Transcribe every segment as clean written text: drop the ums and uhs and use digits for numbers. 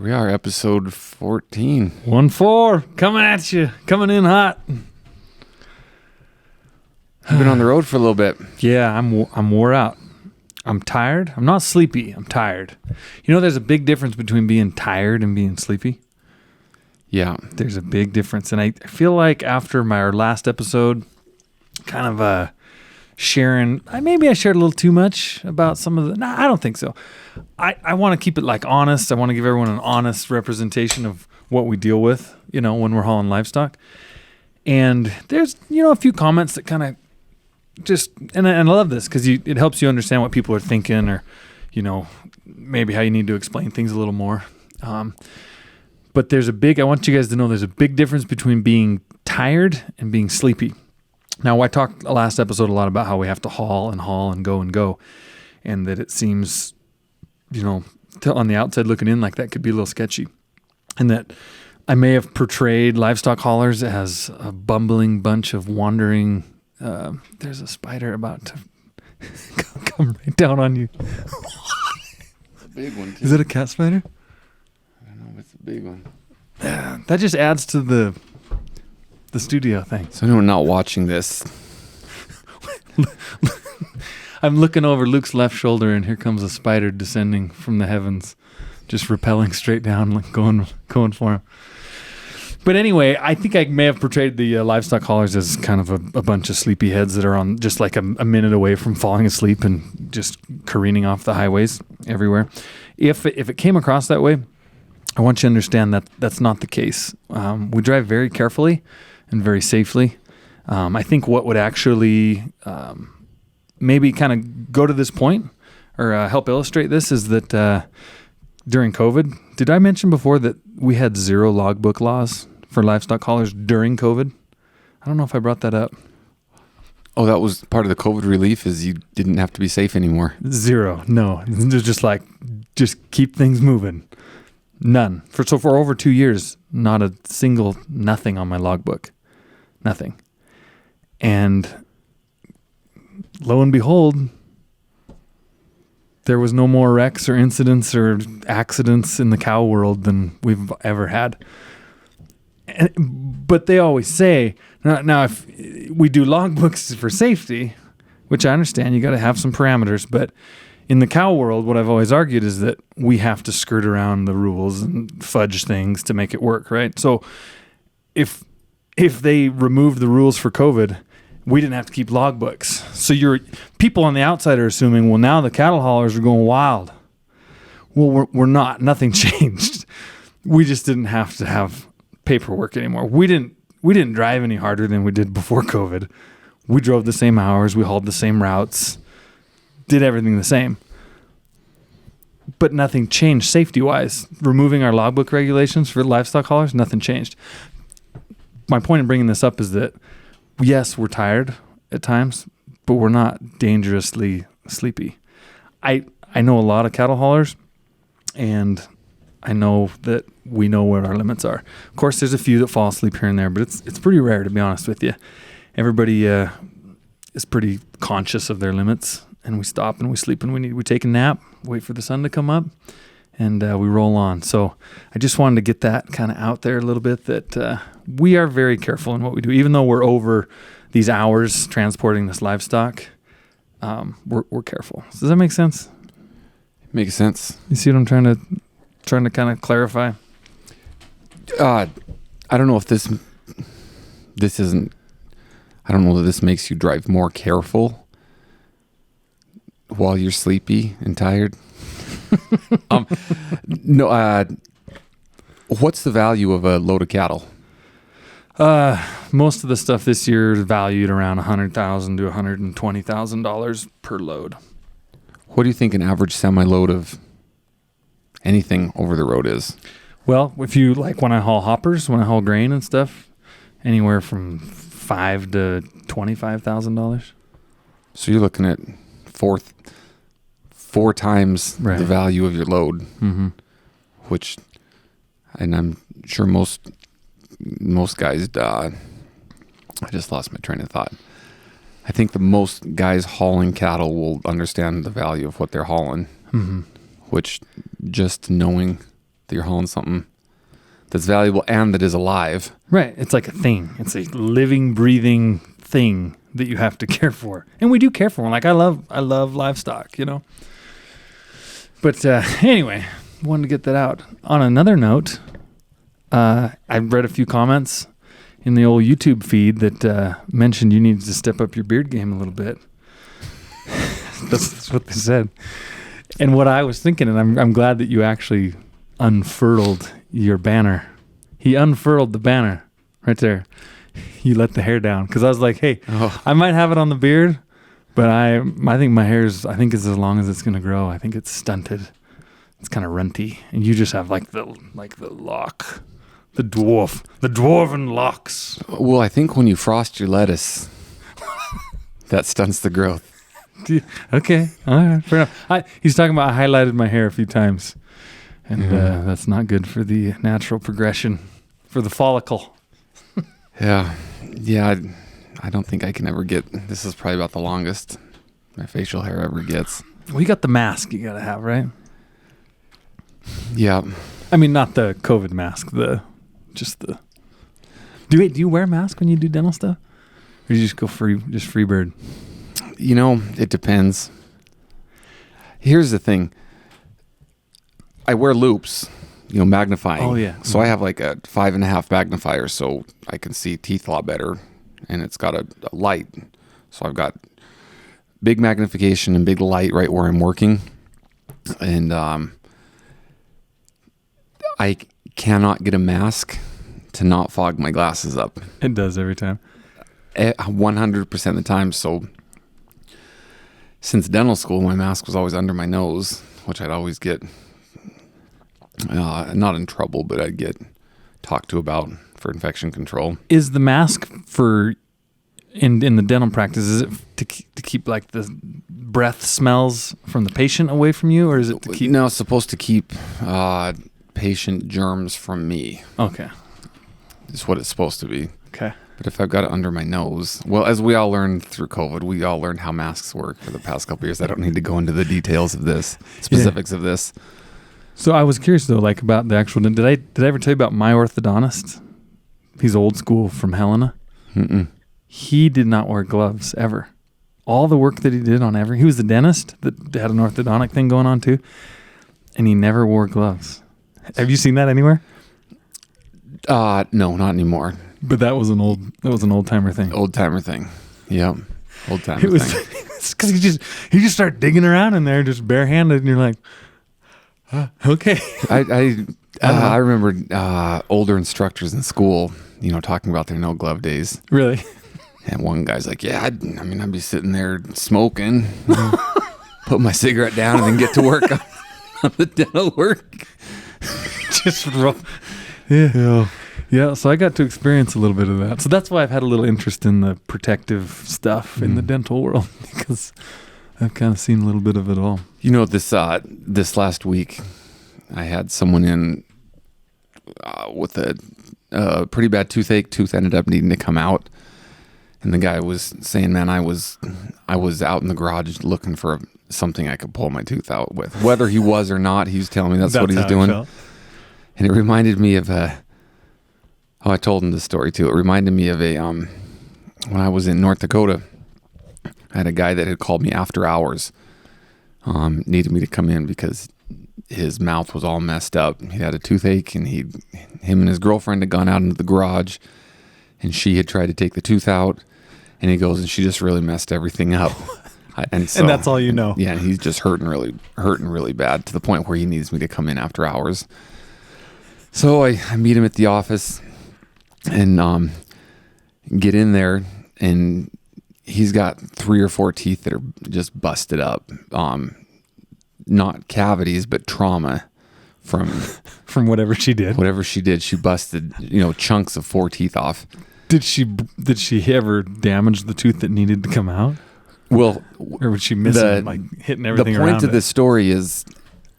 we are, episode 14. 1-4, coming at you, coming in hot. I've been on the road for a little bit. Yeah, I'm wore out. I'm tired. I'm not sleepy. I'm tired. You know, there's a big difference between being tired and being sleepy. Yeah. There's a big difference. And I feel like after my last episode, kind of sharing, maybe I shared a little too much about some of the, no, I don't think so. I want to keep it like honest. I want to give everyone an honest representation of what we deal with, you know, when we're hauling livestock. And there's, you know, a few comments that kind of just, and I love this because it helps you understand what people are thinking, or, you know, maybe how you need to explain things a little more. But I want you guys to know there's a big difference between being tired and being sleepy. Now, I talked last episode a lot about how we have to haul and go, and that it seems, you know, on the outside looking in, like that could be a little sketchy, and that I may have portrayed livestock haulers as a bumbling bunch of wandering. There's a spider about to come right down on you. It's a big one, too. Is it a cat spider? I don't know, it's a big one. That just adds to the studio thing. So anyone not watching this, I'm looking over Luke's left shoulder, and here comes a spider descending from the heavens, just rappelling straight down, like going for him. But anyway, I think I may have portrayed the livestock haulers as kind of a bunch of sleepy heads that are on just like a minute away from falling asleep and just careening off the highways everywhere. If it came across that way, I want you to understand that that's not the case. We drive very carefully and very safely. I think what would actually maybe kind of go to this point or help illustrate this is that during COVID, did I mention before that we had 0 logbook laws for livestock haulers during COVID? I don't know if I brought that up. oh, that was part of the COVID relief, is you didn't have to be safe anymore. 0. No, it's just like, just keep things moving. None. For over 2 years, not a single nothing on my logbook. Nothing. And lo and behold, there was no more wrecks or incidents or accidents in the cow world than we've ever had. But they always say, now if we do logbooks for safety, which I understand, you got to have some parameters, but in the cow world, what I've always argued is that we have to skirt around the rules and fudge things to make it work, right? So if they removed the rules for COVID, we didn't have to keep logbooks. So people on the outside are assuming, well, now the cattle haulers are going wild. Well, we're not. Nothing changed. We just didn't have to have paperwork anymore. We didn't drive any harder than we did before COVID. We drove the same hours. We hauled the same routes. Did everything the same. But nothing changed safety-wise. Removing our logbook regulations for livestock haulers, nothing changed. My point in bringing this up is that, yes, we're tired at times, but we're not dangerously sleepy. I know a lot of cattle haulers, and I know that we know what our limits are. Of course, there's a few that fall asleep here and there, but it's pretty rare, to be honest with you. Everybody is pretty conscious of their limits, and we stop and we sleep and we take a nap, wait for the sun to come up, and we roll on. So I just wanted to get that kind of out there a little bit, that we are very careful in what we do. Even though we're over these hours transporting this livestock, we're careful. Does that make sense? Makes sense. You see what I'm trying to kind of clarify? I don't know if this isn't, I don't know that this makes you drive more careful while you're sleepy and tired. No. What's the value of a load of cattle? Most of the stuff this year is valued around $100,000 to $120,000 per load. What do you think an average semi-load of anything over the road is? Well, if you like, when I haul hoppers, when I haul grain and stuff, anywhere from $5,000 to $25,000. So you're looking at four times Right. the value of your load, Mm-hmm. which, and I'm sure most guys, I just lost my train of thought. I think the most guys hauling cattle will understand the value of what they're hauling, Mm-hmm. which just knowing that you're hauling something that's valuable and that is alive. Right. It's like a thing. It's a living, breathing thing that you have to care for. And we do care for them. Like I love livestock, you know. But anyway, wanted to get that out. On another note, I read a few comments in the old YouTube feed that mentioned you needed to step up your beard game a little bit. That's what they said. And what I was thinking, and I'm glad that you actually unfurled your banner. He unfurled the banner right there. You let the hair down. Because I was like, hey, I might have it on the beard, but I think my hair is as long as it's going to grow. I think it's stunted. It's kind of runty. And you just have like the lock. The dwarven locks. Well, I think when you frost your lettuce, that stunts the growth. Okay. All right. Fair enough. He's talking about I highlighted my hair a few times. And that's not good for the natural progression, for the follicle. Yeah. I don't think I can ever get, this is probably about the longest my facial hair ever gets. Well, you got the mask you got to have, right? Yeah. I mean, not the COVID mask, do you wear a mask when you do dental stuff? Or do you just go free bird? You know, it depends. Here's the thing. I wear loops, magnifying. Oh, yeah. So I have like a 5.5 magnifier so I can see teeth a lot better. And it's got a light. So I've got big magnification and big light right where I'm working. And I cannot get a mask to not fog my glasses up. It does every time. 100% of the time. So since dental school, my mask was always under my nose, which I'd always get, not in trouble, but I'd get talked to about for infection control. Is the mask in the dental practice, is it to keep like the breath smells from the patient away from you, or is it to keep? No, it's supposed to keep patient germs from me. Okay. Is what it's supposed to be. Okay. But if I've got it under my nose, well, as we all learned through COVID, we all learned how masks work for the past couple of years. I don't need to go into the details of this, specifics of this. So I was curious though, like about the actual. Did I ever tell you about my orthodontist? He's old school from Helena. Mm-mm. He did not wear gloves ever. All the work that he did on he was the dentist that had an orthodontic thing going on too, and he never wore gloves. Have you seen that anywhere? No, not anymore. But that was an old timer thing. Old timer thing. Yep. Old timer thing. It's because he just started digging around in there just barehanded, and you're like, okay. I remember older instructors in school, talking about their no glove days. Really? And one guy's like, yeah, I'd be sitting there smoking, put my cigarette down and then get to work on the dental work. Just Yeah, so I got to experience a little bit of that. So that's why I've had a little interest in the protective stuff in the dental world, because I've kind of seen a little bit of it all. This last week, I had someone in with a pretty bad toothache. Tooth ended up needing to come out. And the guy was saying, man, I was out in the garage looking for something I could pull my tooth out with. Whether he was or not, he was telling me that's what he's doing. And it reminded me of I told him this story too. It reminded me of when I was in North Dakota, I had a guy that had called me after hours, needed me to come in because his mouth was all messed up. He had a toothache, and him and his girlfriend had gone out into the garage, and she had tried to take the tooth out, and he goes, and she just really messed everything up. And that's all you know. Yeah, and he's just hurting really bad to the point where he needs me to come in after hours. So I meet him at the office and get in there, and he's got 3 or 4 teeth that are just busted up. Not cavities, but trauma from whatever she did. Whatever she did, she busted, chunks of 4 teeth off. Did she ever damage the tooth that needed to come out? Well, or was she missing, hitting everything around? The point of this story is,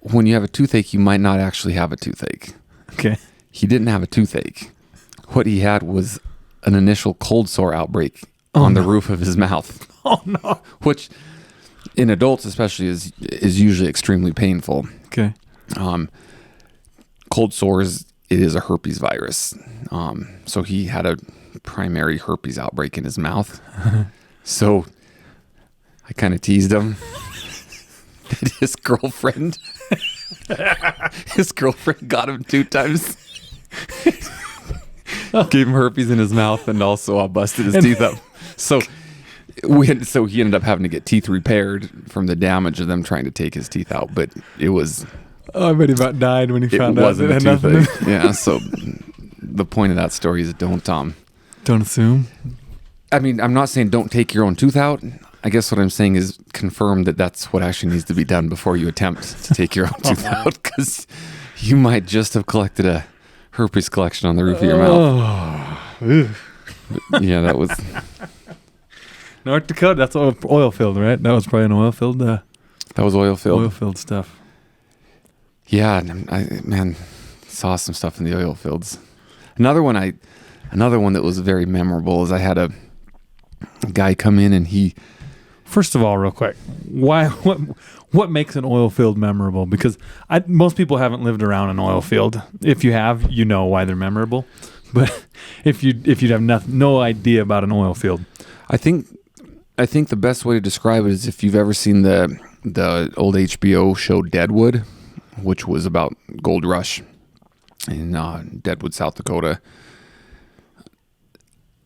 when you have a toothache, you might not actually have a toothache. Okay. He didn't have a toothache. What he had was an initial cold sore outbreak on the roof of his mouth. Oh no! Which, in adults especially, is usually extremely painful. Okay. cold sores, it is a herpes virus. So he had a primary herpes outbreak in his mouth. So I kind of teased him that his girlfriend got him 2 times. Gave him herpes in his mouth and also busted his teeth up. So he ended up having to get teeth repaired from the damage of them trying to take his teeth out. But it was... Oh, I bet he about died when he found out wasn't it had a nothing. toothache. Yeah, so the point of that story is don't assume. I mean, I'm not saying don't take your own tooth out. I guess what I'm saying is confirm that that's what actually needs to be done before you attempt to take your own tooth out, because you might just have collected a herpes collection on the roof of your mouth. Yeah, that was... North Dakota, that's oil filled, right? That was probably an oil filled. That was oil filled. Oil filled stuff. Yeah, man, saw some stuff in the oil fields. Another one that was very memorable is I had a guy come in and he... First of all, real quick, what makes an oil field memorable? Because most people haven't lived around an oil field. If you have, you know why they're memorable. But if you'd have no idea about an oil field, I think the best way to describe it is if you've ever seen the old HBO show Deadwood, which was about gold rush in Deadwood, South Dakota.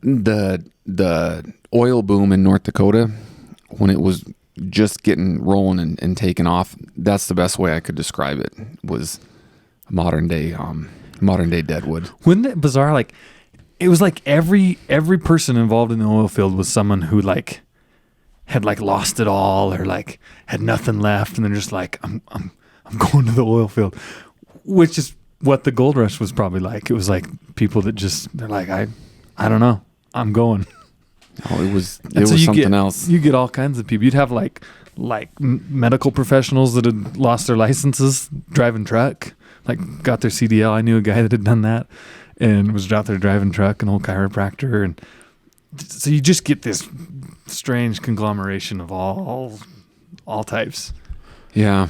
The oil boom in North Dakota, when it was just getting rolling and taking off, that's the best way I could describe it, was modern day Deadwood. Wasn't it bizarre? Like, it was like every person involved in the oil field was someone who like had like lost it all or like had nothing left, and they're just like, I'm going to the oil field, which is what the gold rush was probably like. It was like people that they're like, I don't know, I'm going. Oh, it was something else. You get all kinds of people. You'd have like medical professionals that had lost their licenses driving truck, like got their CDL. I knew a guy that had done that and was out there driving truck, an old chiropractor. And so you just get this strange conglomeration of all types. Yeah.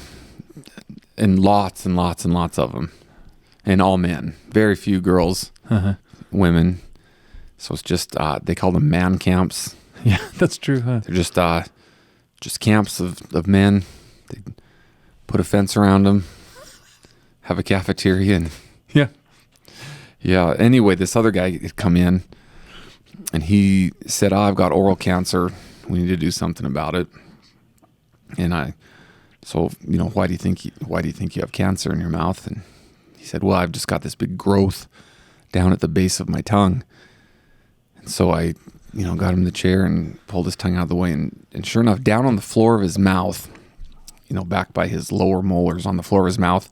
And lots and lots and lots of them. And all men. Very few girls, women. So it's just, they call them man camps. Yeah, that's true, huh? They're just camps of men. They put a fence around them, have a cafeteria, and... Yeah. Anyway, this other guy had come in, and he said, I've got oral cancer. We need to do something about it. And so, why do you think you have cancer in your mouth? And he said, well, I've just got this big growth down at the base of my tongue. And so I, got him in the chair and pulled his tongue out of the way. And sure enough, down on the floor of his mouth, back by his lower molars on the floor of his mouth,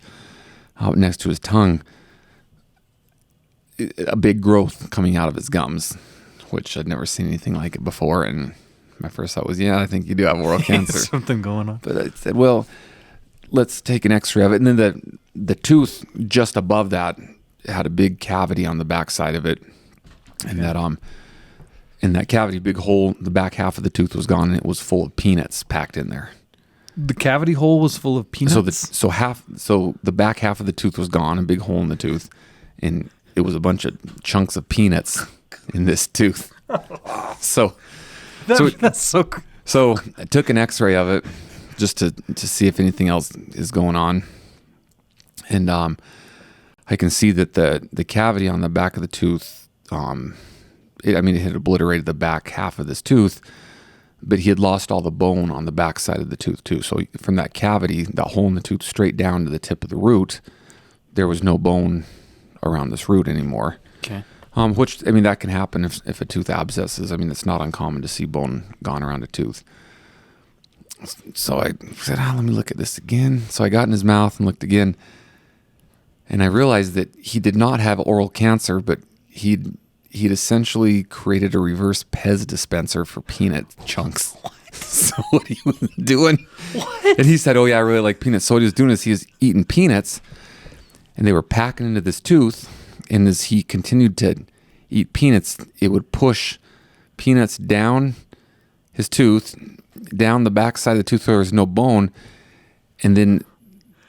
out next to his tongue, a big growth coming out of his gums, which I'd never seen anything like it before. And my first thought was, yeah, I think you do have oral cancer. Something going on. But I said, well, let's take an x-ray of it. And then the tooth just above that had a big cavity on the back side of it. And in that cavity, big hole, the back half of the tooth was gone, and it was full of peanuts packed in there. The cavity hole was full of peanuts? So the back half of the tooth was gone, a big hole in the tooth, and it was a bunch of chunks of peanuts in this tooth. That's so cool. So I took an x-ray of it just to see if anything else is going on. And I can see that the cavity on the back of the tooth, it had obliterated the back half of this tooth, but he had lost all the bone on the back side of the tooth too. So from that cavity, that hole in the tooth straight down to the tip of the root, there was no bone around this root anymore. Okay. Which, that can happen if a tooth abscesses. It's not uncommon to see bone gone around a tooth. So I said, let me look at this again. So I got in his mouth and looked again. And I realized that he did not have oral cancer, but he'd essentially created a reverse Pez dispenser for peanut chunks. So what he was doing, what? And he said, oh yeah, I really like peanuts. So what he was doing is he was eating peanuts, and they were packing into this tooth. And as he continued to eat peanuts, it would push peanuts down his tooth, down the back side of the tooth where there was no bone. And then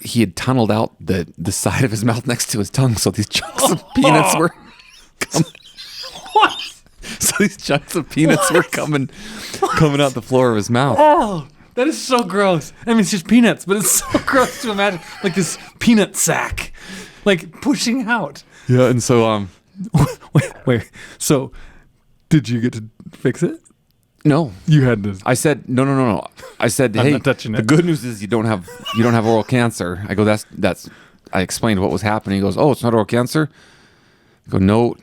he had tunneled out the side of his mouth next to his tongue, so these chunks of peanuts were What? so these chunks of peanuts were coming out the floor of his mouth. Oh, that is so gross. I mean, it's just peanuts, but it's so gross to imagine like this peanut sack, like pushing out. Yeah, and so Wait. So, did you get to fix it? no, You had to. I said no. I said, I'm hey, not touching the it. good news is you don't have oral cancer. I go, that's. I explained what was happening. He goes, oh, it's not oral cancer. I go, no.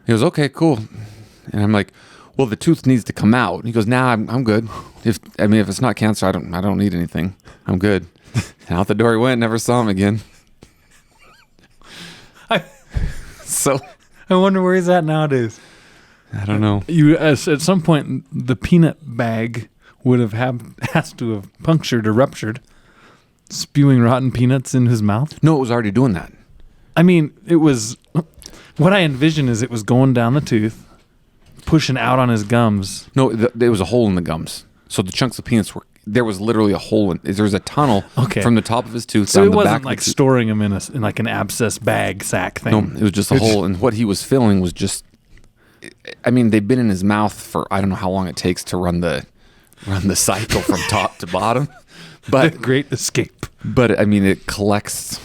He goes, okay, cool. And I'm like, well, the tooth needs to come out. He goes, nah, I'm good. If it's not cancer, I don't need anything. I'm good. And out the door he went. Never saw him again. So I wonder where he's at nowadays. I don't know. You at some point the peanut bag would has to have punctured or ruptured, spewing rotten peanuts in his mouth. No, it was already doing that. I mean, it was what I envision is it was going down the tooth, pushing out on his gums. No, there was a hole in the gums. So the chunks of peanuts there was literally a hole there was a tunnel from the top of his tooth So down it the back wasn't of like the tooth. storing him in like an abscess bag sack thing. No, it was just a hole, and what he was filling was just. I mean, they've been in his mouth for I don't know how long it takes to run the cycle from top to bottom, but Great escape. I mean, it collects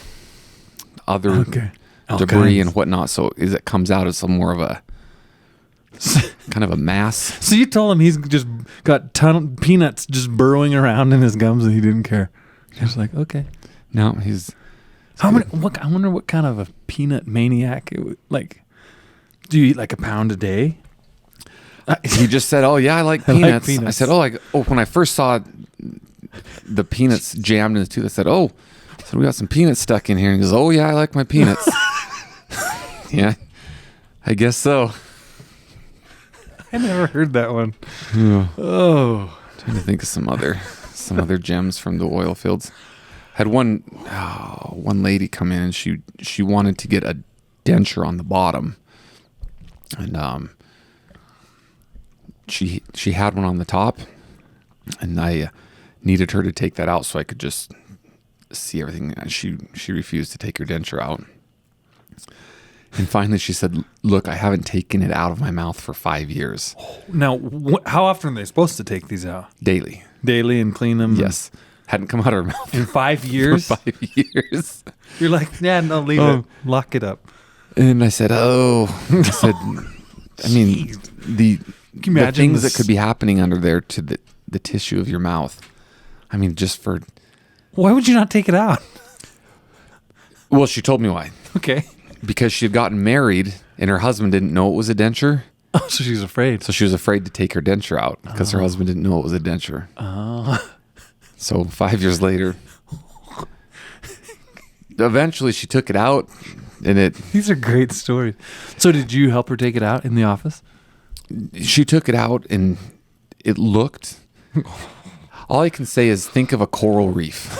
other Okay. All debris kinds. and whatnot, so it comes out as some more of a kind of a mass. So you told him he's just got peanuts just burrowing around in his gums and he didn't care. He was like, okay. No, he's How many? I wonder what kind of a peanut maniac it would like. Do you eat like a pound a day? he just said, "Oh yeah, I like I like peanuts." peanuts. I said, "Oh, when I first saw the peanuts jammed in his tooth, I said, "Oh, so we got some peanuts stuck in here." And he goes, "Oh yeah, I like my peanuts." Yeah, I guess so. I never heard that one. Yeah. Oh, Trying to think of some other gems from the oil fields. Had one lady come in and she wanted to get a denture on the bottom, and she had one on the top, and I needed her to take that out so I could just see everything. And she refused to take her denture out. And finally she said, "Look, I haven't taken it out of my mouth for 5 years." now how often are they supposed to take these out? Daily. Daily and clean them? Yes. Hadn't come out of her mouth In 5 years? for 5 years. You're like, yeah, no, leave it. Lock it up. And I said, I mean, the imagine things this- that could be happening under there to the tissue of your mouth. I mean, just for... Why would you not take it out? Well, she told me why. Okay. Because she had gotten married and her husband didn't know it was a denture. Oh, so she's afraid. So she was afraid to take her denture out because her husband didn't know it was a denture. So 5 years later, eventually she took it out and These are great stories. So did you help her take it out in the office? she took it out and it looked... All I can say is think of a coral reef.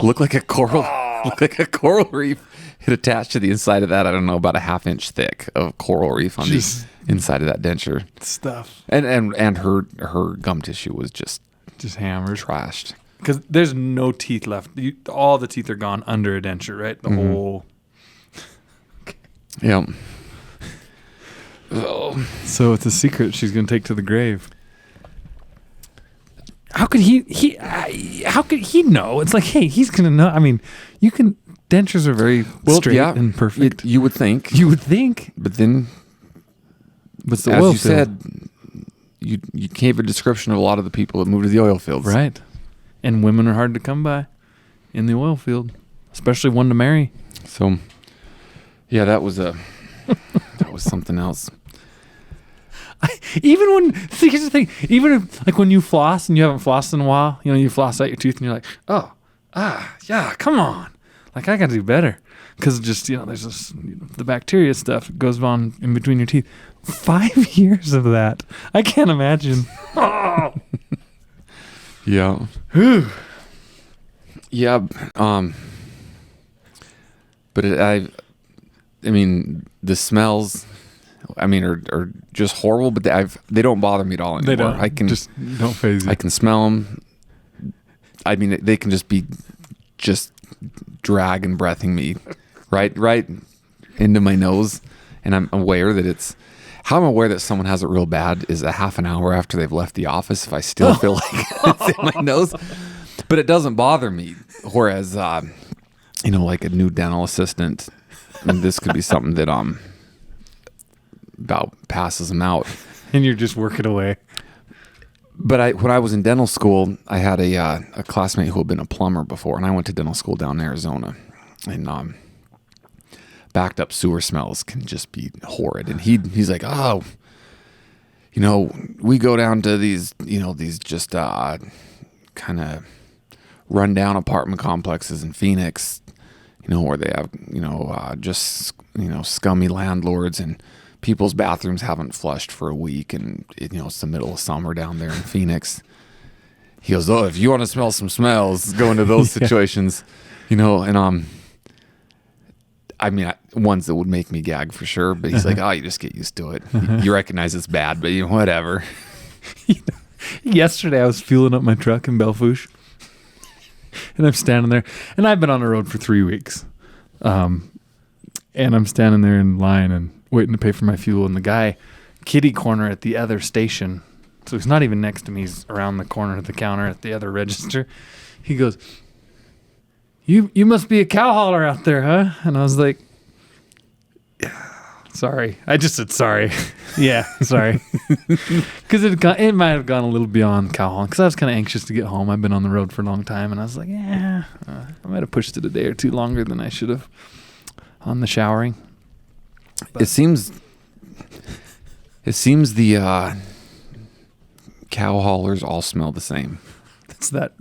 Look like a coral reef. It attached to the inside of that, I don't know, about a half-inch thick of coral reef on Just- the inside of that denture. Stuff. And her gum tissue was just Hammered. trashed. Because there's no teeth left. All the teeth are gone under a denture, right? The whole. Yeah. So it's a secret she's going to take to the grave. How could how could he know? It's like, hey, he's going to know. I mean, dentures are very straight and perfect. You would think. You would think. But then, But the as oil you field. said, you gave a description of a lot of the people that moved to the oil fields. Right. And women are hard to come by in the oil field, especially one to marry. So, yeah, that was something else. Even when, see, here's the thing, even if, like when you floss and you haven't flossed in a while, you floss out your tooth and you're like, yeah, come on. Like, I got to do better. Because just, there's this, the bacteria stuff that goes on in between your teeth. 5 years of that. I can't imagine. Oh. Yeah. Yeah. But I mean, the smells, are just horrible. But they don't bother me at all anymore. They don't. I can don't phase you. I can smell them. I mean, they can just be just dragon breathing me right into my nose. And I'm aware that how I'm aware that someone has it real bad is a half an hour after they've left the office if I still feel like it's in my nose. But it doesn't bother me. Whereas, like a new dental assistant, and this could be something that about passes them out. And you're just working away. But when I was in dental school, I had a classmate who had been a plumber before, and I went to dental school down in Arizona. And backed up sewer smells can just be horrid. And he's like, oh, we go down to these just kind of rundown apartment complexes in Phoenix, where they have, just, scummy landlords, and people's bathrooms haven't flushed for a week, and it's the middle of summer down there in Phoenix. He goes, oh, if you want to smell some smells, go into those situations, and ones that would make me gag for sure, but he's like, oh, you just get used to it. You recognize it's bad, but whatever. Yesterday I was fueling up my truck in Belle Fourche, and I'm standing there, and I've been on the road for 3 weeks. And I'm standing there in line and waiting to pay for my fuel, and the guy kitty corner at the other station, so he's not even next to me, he's around the corner of the counter at the other register. He goes, You must be a cow hauler out there, huh? And I was like, sorry. I just said sorry. Yeah, sorry. Because it might have gone a little beyond cow hauling, because I was kind of anxious to get home. I've been on the road for a long time, and I was like, I might have pushed it a day or two longer than I should have on the showering. But It seems the cow haulers all smell the same. It's a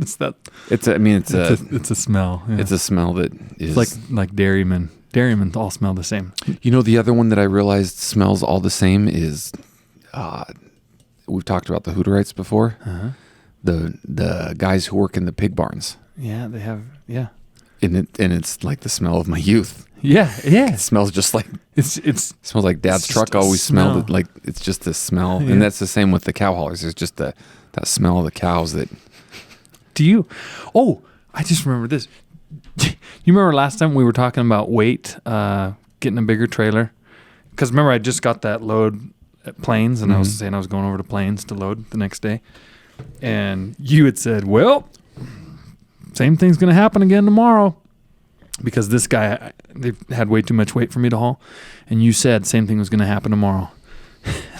smell. Yeah. It's a smell that is it's like dairymen. Dairymen all smell the same. The other one that I realized smells all the same is, we've talked about the Hooterites before. Uh-huh. The guys who work in the pig barns. Yeah, they have. Yeah, and it's like the smell of my youth. Yeah. It smells just like it smells like Dad's truck always smelled. Like it's just the smell, and that's the same with the cow haulers. There's just that smell of the cows that. I just remember this. You remember last time we were talking about weight, getting a bigger trailer? Because remember, I just got that load at Plains, and I was saying I was going over to Plains to load the next day. And you had said, well, same thing's going to happen again tomorrow. Because this guy, they had way too much weight for me to haul. And you said same thing was going to happen tomorrow.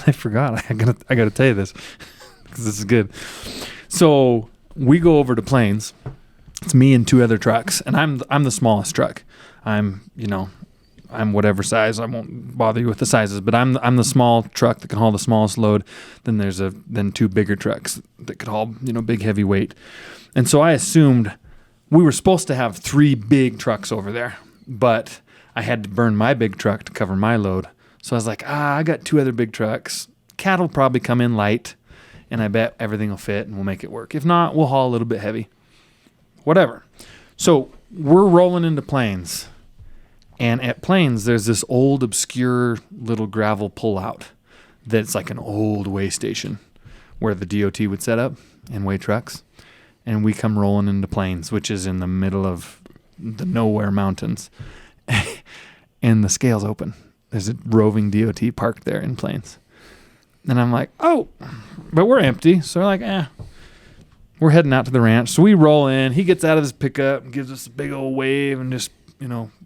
I forgot. I got to tell you this, because this is good. So we go over to Plains. It's me and 2 other trucks, and I'm the smallest truck. I'm whatever size. I won't bother you with the sizes, but I'm the small truck that can haul the smallest load. Then there's 2 bigger trucks that could haul big heavy weight. And so I assumed we were supposed to have 3 big trucks over there, but I had to burn my big truck to cover my load. So I was like, I got 2 other big trucks. Cat'll probably come in light, and I bet everything will fit and we'll make it work. If not, we'll haul a little bit heavy. Whatever. So we're rolling into Plains, and at Plains there's this old obscure little gravel pullout that's like an old weigh station where the DOT would set up and weigh trucks. And we come rolling into Plains, which is in the middle of the nowhere mountains. And the scale's open. There's a roving DOT parked there in Plains. And I'm like, oh, but we're empty. So we're like, we're heading out to the ranch. So we roll in. He gets out of his pickup and gives us a big old wave and just,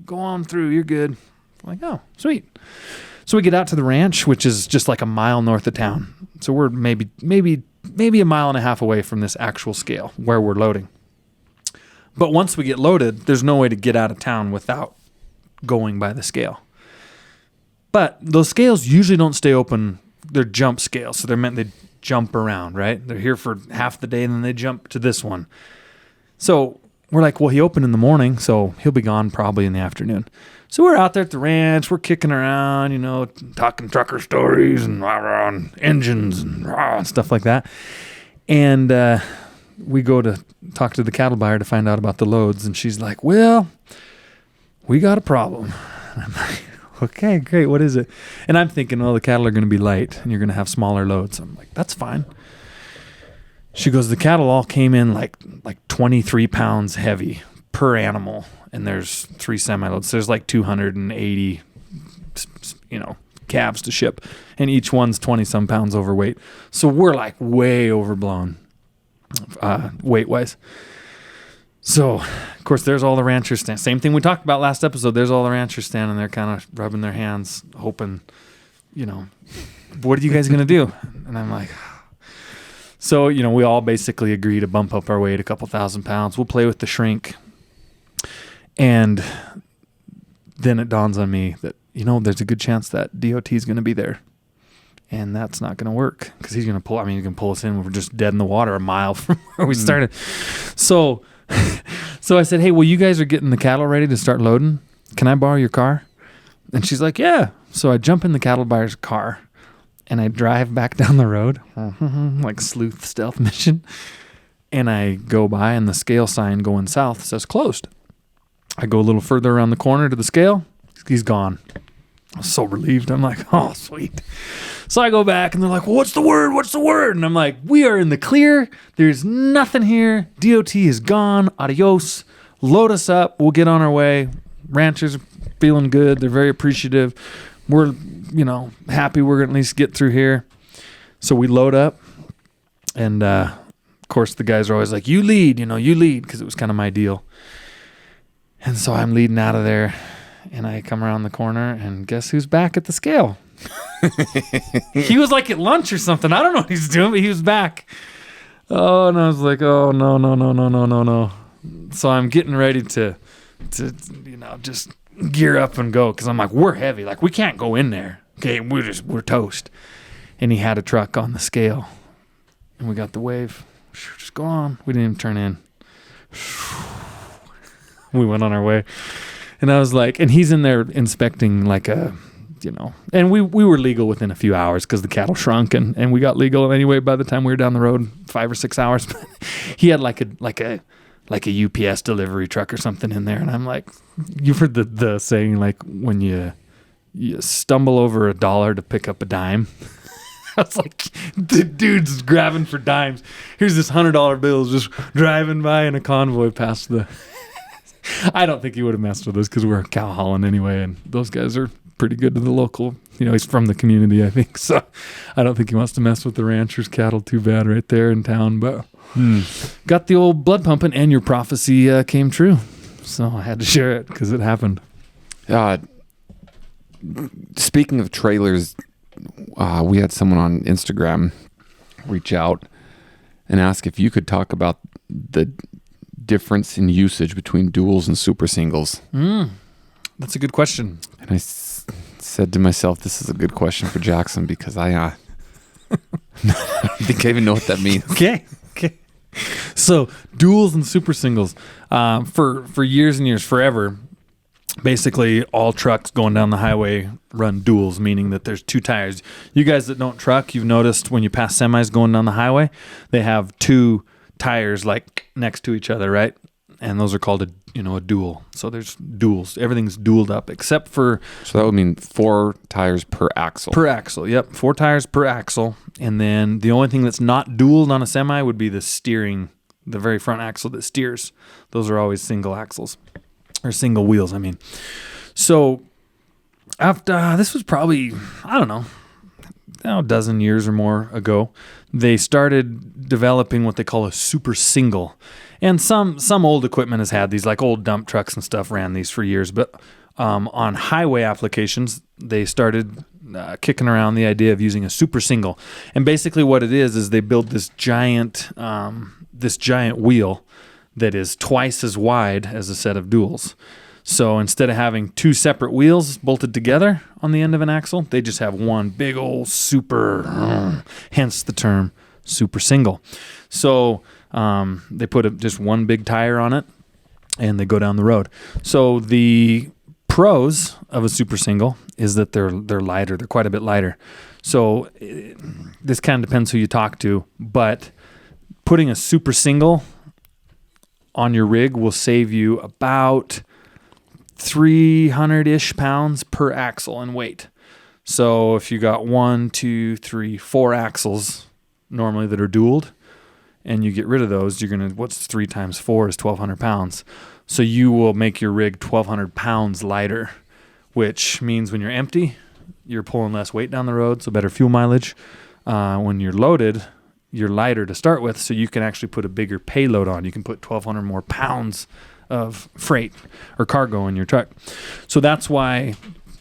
go on through. You're good. I'm like, oh, sweet. So we get out to the ranch, which is just like a mile north of town. So we're maybe a mile and a half away from this actual scale where we're loading. But once we get loaded, there's no way to get out of town without going by the scale. But those scales usually don't stay open. They're jump scales, so they're meant they jump around, right? They're here for half the day, and then they jump to this one. So we're like, well, he opened in the morning, so he'll be gone probably in the afternoon. So we're out there at the ranch, we're kicking around, talking trucker stories and engines and stuff like that. And we go to talk to the cattle buyer to find out about the loads, and she's like, well, we got a problem. And I'm like, okay, great, what is it? And I'm thinking, the cattle are going to be light, and you're going to have smaller loads. I'm like, that's fine. She goes, the cattle all came in like 23 pounds heavy, per animal, and there's 3 semi-loads. So there's like 280, calves to ship, and each one's 20-some pounds overweight. So we're like way overblown weight-wise. So, of course, there's all the ranchers standing. Same thing we talked about last episode. There's all the ranchers standing there kind of rubbing their hands, hoping, what are you guys going to do? And I'm like, so, we all basically agree to bump up our weight a couple 1,000 pounds. We'll play with the shrink. And then it dawns on me that, there's a good chance that DOT is going to be there. And that's not going to work because he's going to pull. He can pull us in. We're just dead in the water a mile from where we started. So I said, hey, well, you guys are getting the cattle ready to start loading. Can I borrow your car? And she's like, yeah. So I jump in the cattle buyer's car and I drive back down the road like sleuth stealth mission. And I go by and the scale sign going south says closed. I go a little further around the corner to the scale. He's gone. I was so relieved. I'm like, oh, sweet. So I go back and they're like, well, what's the word? What's the word? And I'm like, we are in the clear. There's nothing here. DOT is gone. Adios. Load us up. We'll get on our way. Ranchers are feeling good. They're very appreciative. We're, happy we're going to at least get through here. So we load up. And, of course, the guys are always like, you lead, you lead, because it was kind of my deal. And so I'm leading out of there. And I come around the corner, and guess who's back at the scale? He was like at lunch or something. I don't know what he's doing, but he was back. Oh, and I was like, oh, no. So I'm getting ready to just gear up and go because I'm like, we're heavy. Like, we can't go in there. Okay, we're toast. And he had a truck on the scale, and we got the wave. Just go on. We didn't even turn in. We went on our way. And I was like, and he's in there inspecting like and we were legal within a few hours because the cattle shrunk and we got legal anyway by the time we were down the road 5 or 6 hours. But he had like a UPS delivery truck or something in there. And I'm like, you've heard the saying, like when you stumble over $1 to pick up a dime. I was like, the dude's grabbing for dimes. Here's this $100 bills just driving by in a convoy past the... I don't think he would have messed with us because we're cow hauling anyway, and those guys are pretty good to the local. He's from the community, I think. So I don't think he wants to mess with the rancher's cattle too bad right there in town. But got the old blood pumping, and your prophecy came true. So I had to share it because it happened. Speaking of trailers, we had someone on Instagram reach out and ask if you could talk about the difference in usage between duals and super singles. That's a good question. And I said to myself, this is a good question for Jackson because I don't think I even know what that means. Okay. So duals and super singles, for years and years, forever, basically all trucks going down the highway run duals, meaning that there's 2 tires. You guys that don't truck, you've noticed when you pass semis going down the highway, they have 2 tires like next to each other, right? And those are called a dual. So there's duals. Everything's dualed up except for... So that would mean 4 tires per axle. Per axle, yep. 4 tires per axle. And then the only thing that's not dualed on a semi would be the steering, the very front axle that steers. Those are always single axles. Or single wheels, I mean. So after... this was probably, I don't know, a dozen years or more ago, they started developing what they call a super single. And some old equipment has had these, like old dump trucks and stuff ran these for years. But on highway applications, they started kicking around the idea of using a super single. And basically what it is they build this giant wheel that is twice as wide as a set of duals. So instead of having 2 separate wheels bolted together on the end of an axle, they just have one big old super, hence the term super single. So they put just one big tire on it and they go down the road. So the pros of a super single is that they're lighter. They're quite a bit lighter. So this kind of depends who you talk to, but putting a super single on your rig will save you about 300-ish pounds per axle in weight. So if you got 1, 2, 3, 4 axles normally that are dualed, and you get rid of those, you're gonna, what's 3 times 4 is 1,200 pounds. So you will make your rig 1,200 pounds lighter, which means when you're empty, you're pulling less weight down the road, so better fuel mileage. When you're loaded, you're lighter to start with, so you can actually put a bigger payload on. You can put 1,200 more pounds of freight or cargo in your truck. So that's why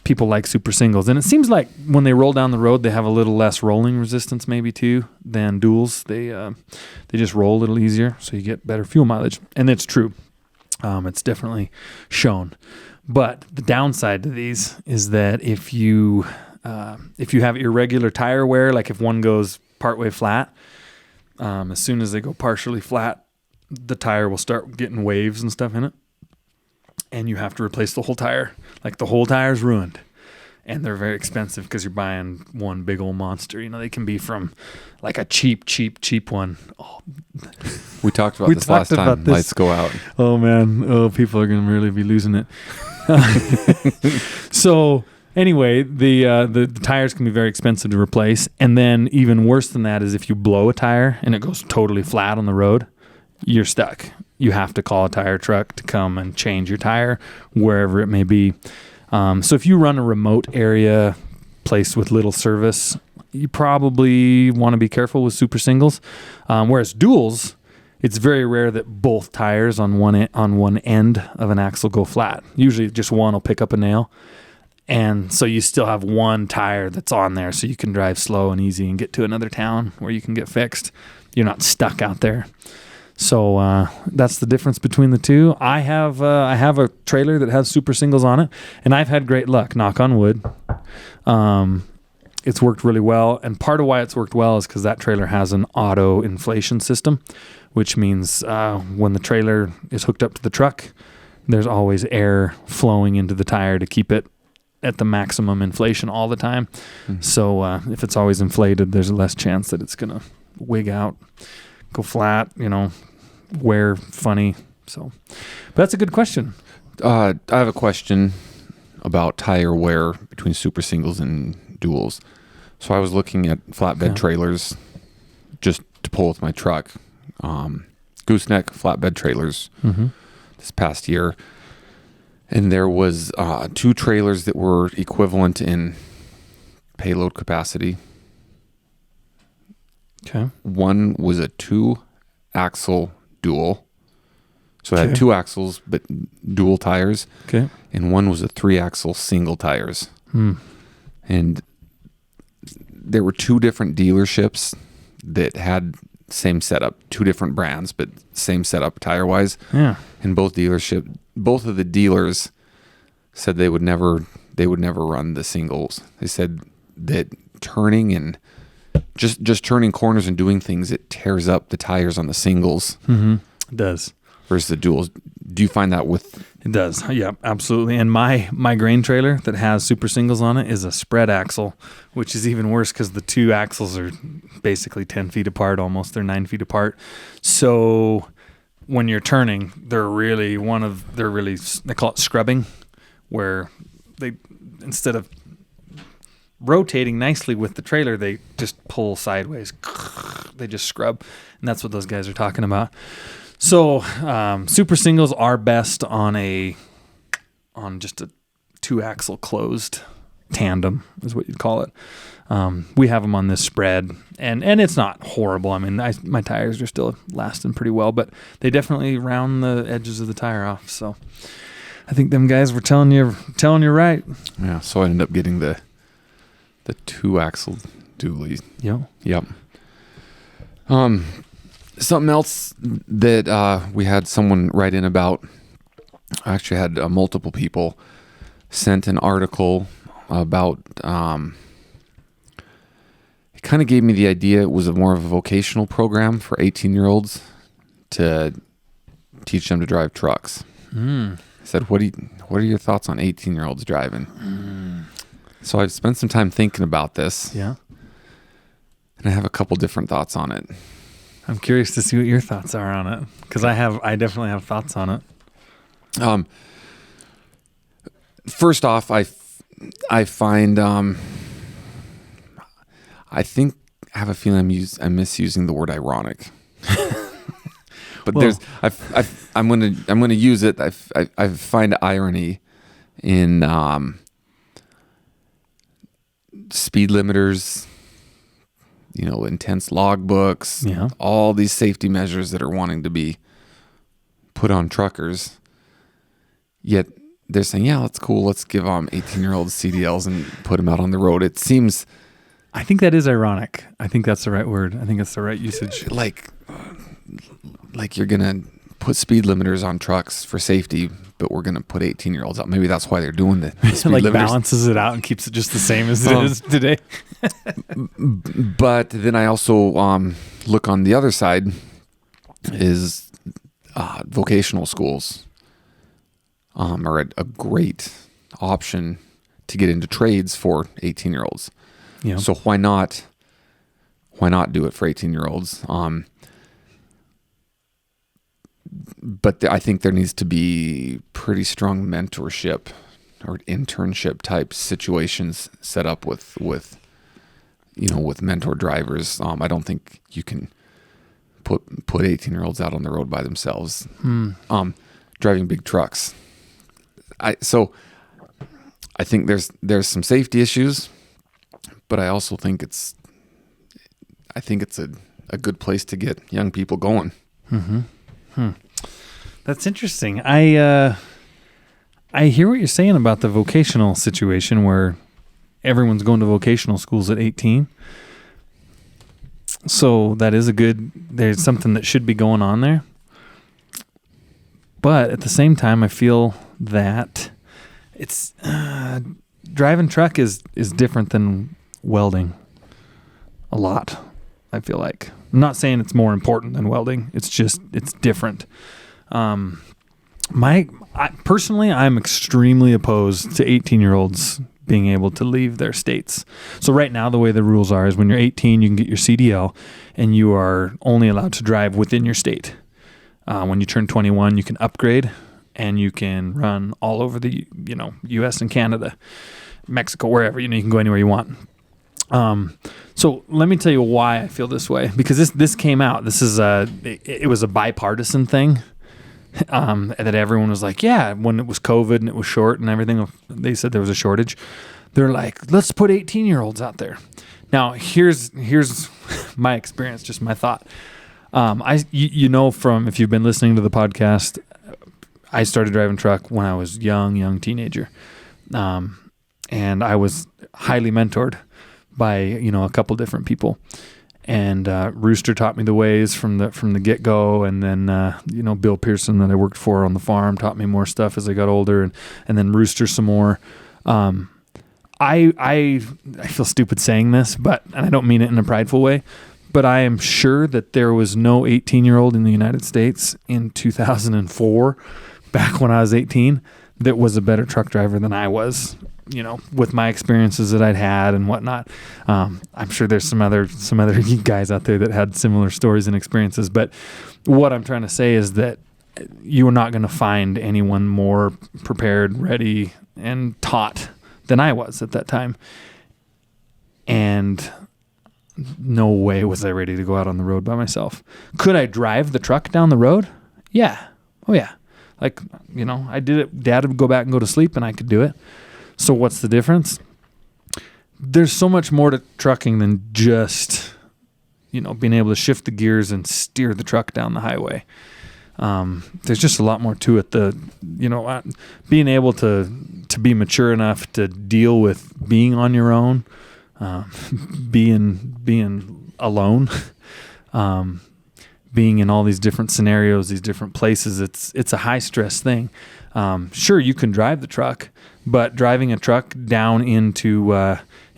people like super singles. And it seems like when they roll down the road, they have a little less rolling resistance maybe too than duals. They just roll a little easier, so you get better fuel mileage. And it's true. It's definitely shown. But the downside to these is that if you have irregular tire wear, like if one goes partway flat, as soon as they go partially flat, the tire will start getting waves and stuff in it. And you have to replace the whole tire. Like the whole tire's ruined. And they're very expensive because you're buying one big old monster. You know, they can be from like a cheap one. Oh. We talked about this last time. Lights go out. Oh, man. Oh, people are going to really be losing it. So anyway, the tires can be very expensive to replace. And then even worse than that is if you blow a tire and it goes totally flat on the road, you're stuck. You have to call a tire truck to come and change your tire wherever it may be. So if you run a remote area, place with little service, you probably want to be careful with super singles. Whereas duals, it's very rare that both tires on one end of an axle go flat. Usually just one will pick up a nail. And so you still have one tire that's on there, so you can drive slow and easy and get to another town where you can get fixed. You're not stuck out there. So that's the difference between the two. I have a trailer that has super singles on it, and I've had great luck, knock on wood. It's worked really well, and part of why it's worked well is because that trailer has an auto inflation system, which means when the trailer is hooked up to the truck, there's always air flowing into the tire to keep it at the maximum inflation all the time. Mm-hmm. So if it's always inflated, there's less chance that it's going to wig out, go flat, wear funny. So, but that's a good question. I have a question about tire wear between super singles and duals. So I was looking at flatbed trailers just to pull with my truck. Gooseneck flatbed trailers this past year. And there was 2 trailers that were equivalent in payload capacity. Okay. One was a 2-axle dual. So it had 2 axles, but dual tires. Okay. And one was a 3-axle single tires. And there were 2 different dealerships that had same setup, 2 different brands, but same setup tire-wise. Yeah. And both of the dealers said they would never run the singles. They said that turning and just turning corners and doing things, it tears up the tires on the singles. Mm-hmm. It does. Versus the duals. Do you find that with... It does. Yeah, absolutely. And my grain trailer that has super singles on it is a spread axle, which is even worse because the 2 axles are basically 10 feet apart almost. They're 9 feet apart. So when you're turning, they call it scrubbing, where they, instead of rotating nicely with the trailer, they just pull sideways. They just scrub. And that's what those guys are talking about. So super singles are best on just a 2-axle closed tandem is what you'd call it. We have them on this spread, and it's not horrible. I mean, my tires are still lasting pretty well, but they definitely round the edges of the tire off. So I think them guys were telling you right. Yeah. So I ended up getting the 2-axle dually. Yep. Something else that we had someone write in about, I actually had multiple people sent an article about, it kind of gave me the idea it was more of a vocational program for 18-year-olds to teach them to drive trucks. I said, what are your thoughts on 18-year-olds driving? So I've spent some time thinking about this. Yeah. And I have a couple different thoughts on it. I'm curious to see what your thoughts are on it, because I definitely have thoughts on it. First off, I find I have a feeling I'm misusing the word ironic. But Well- I'm gonna use it. I find irony in speed limiters, intense logbooks, Yeah. all these safety measures that are wanting to be put on truckers. Yet they're saying, yeah, that's cool. Let's give 18-year-olds CDLs and put them out on the road. It seems I think that is ironic. I think that's the right word. I think that's the right usage. like you're gonna put speed limiters on trucks for safety, but we're gonna put 18-year-olds out. Maybe that's why they're doing the speed Like limiters. balances it out and keeps it just the same as it is today. But then I also look on the other side is vocational schools are a great option to get into trades for 18-year-olds. Yeah. So why not do it for 18-year-olds? But I think there needs to be pretty strong mentorship or internship type situations set up with mentor drivers. I don't think you can put 18-year-olds out on the road by themselves. Driving big trucks. I think there's some safety issues, but I also think it's a good place to get young people going. That's interesting. I hear what you're saying about the vocational situation where everyone's going to vocational schools at 18. So that is there's something that should be going on there. But at the same time, I feel that it's driving truck is different than welding a lot. I feel like I'm not saying it's more important than welding. It's different. Personally, I'm extremely opposed to 18-year-olds being able to leave their states. So right now, the way the rules are is when you're 18, you can get your CDL, and you are only allowed to drive within your state. When you turn 21, you can upgrade, and you can run all over the U.S. and Canada, Mexico, wherever. You can go anywhere you want. So let me tell you why I feel this way, because this came out. This is it was a bipartisan thing. That everyone was like, yeah, when it was COVID and it was short and everything, they said there was a shortage. They're like, let's put 18-year-olds out there. Now, here's my experience, just my thought. If you've been listening to the podcast, I started driving truck when I was young teenager. And I was highly mentored by, a couple different people. And Rooster taught me the ways from the get-go, and then Bill Pearson that I worked for on the farm taught me more stuff as I got older, and then Rooster some more. I feel stupid saying this, and I don't mean it in a prideful way, but I am sure that there was no 18-year-old in the United States in 2004, back when I was 18, that was a better truck driver than I was. With my experiences that I'd had and whatnot. I'm sure there's some other guys out there that had similar stories and experiences. But what I'm trying to say is that you are not going to find anyone more prepared, ready, and taught than I was at that time. And no way was I ready to go out on the road by myself. Could I drive the truck down the road? Yeah. Oh, yeah. I did it. Dad would go back and go to sleep, and I could do it. So what's the difference? There's so much more to trucking than just, being able to shift the gears and steer the truck down the highway. There's just a lot more to it. Being able to be mature enough to deal with being on your own, being alone, being in all these different scenarios, these different places. It's a high stress thing. Sure, you can drive the truck, but driving a truck down into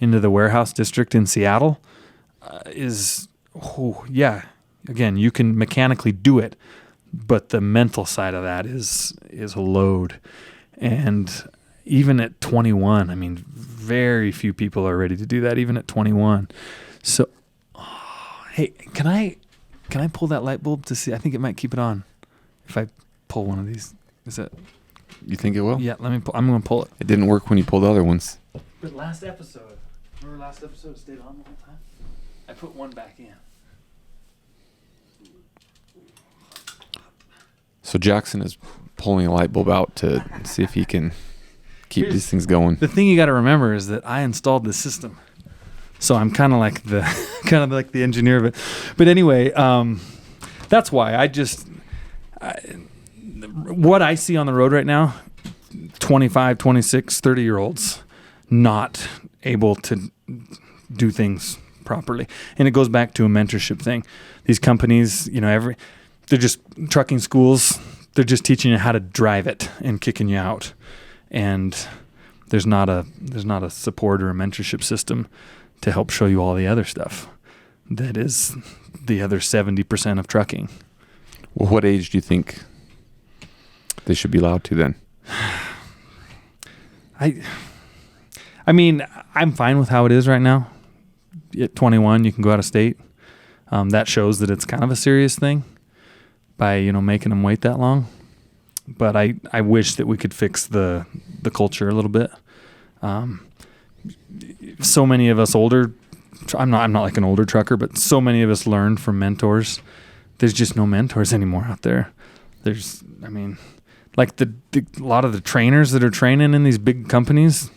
the warehouse district in Seattle again, you can mechanically do it, but the mental side of that is a load. And even at 21, very few people are ready to do that, even at 21. So, hey, can I pull that light bulb to see? I think it might keep it on if I pull one of these. Is it? You think it will? Yeah, let me pull. I'm going to pull it. It didn't work when you pulled the other ones. But last episode it stayed on the whole time? I put one back in. So Jackson is pulling a light bulb out to see if he can keep these things going. The thing you got to remember is that I installed this system, so I'm kind of like the engineer of it. But anyway, that's why what I see on the road right now, 25, 26, 30-year-olds not able to do things properly. And it goes back to a mentorship thing. These companies, they're just trucking schools. They're just teaching you how to drive it and kicking you out. And there's not a support or a mentorship system to help show you all the other stuff that is the other 70% of trucking. Well, what age do you think they should be allowed to then? I mean, I'm fine with how it is right now. At 21, you can go out of state. That shows that it's kind of a serious thing by, making them wait that long. But I wish that we could fix the culture a little bit. So many of us older, I'm not like an older trucker, but so many of us learned from mentors. There's just no mentors anymore out there. Like a lot of the trainers that are training in these big companies,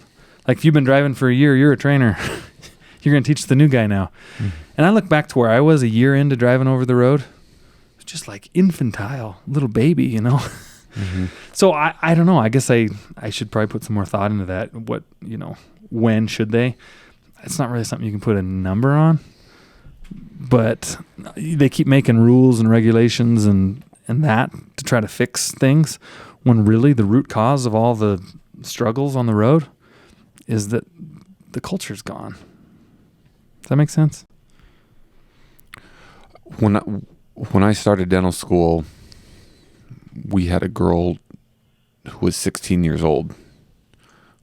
like if you've been driving for a year, you're a trainer. You're going to teach the new guy now. Mm-hmm. And I look back to where I was a year into driving over the road. It's just like infantile, little baby, Mm-hmm. So I don't know. I guess I should probably put some more thought into that. What, when should they? It's not really something you can put a number on. But they keep making rules and regulations and that to try to fix things when really the root cause of all the struggles on the road is that the culture's gone. Does that make sense? When I started dental school, we had a girl who was 16 years old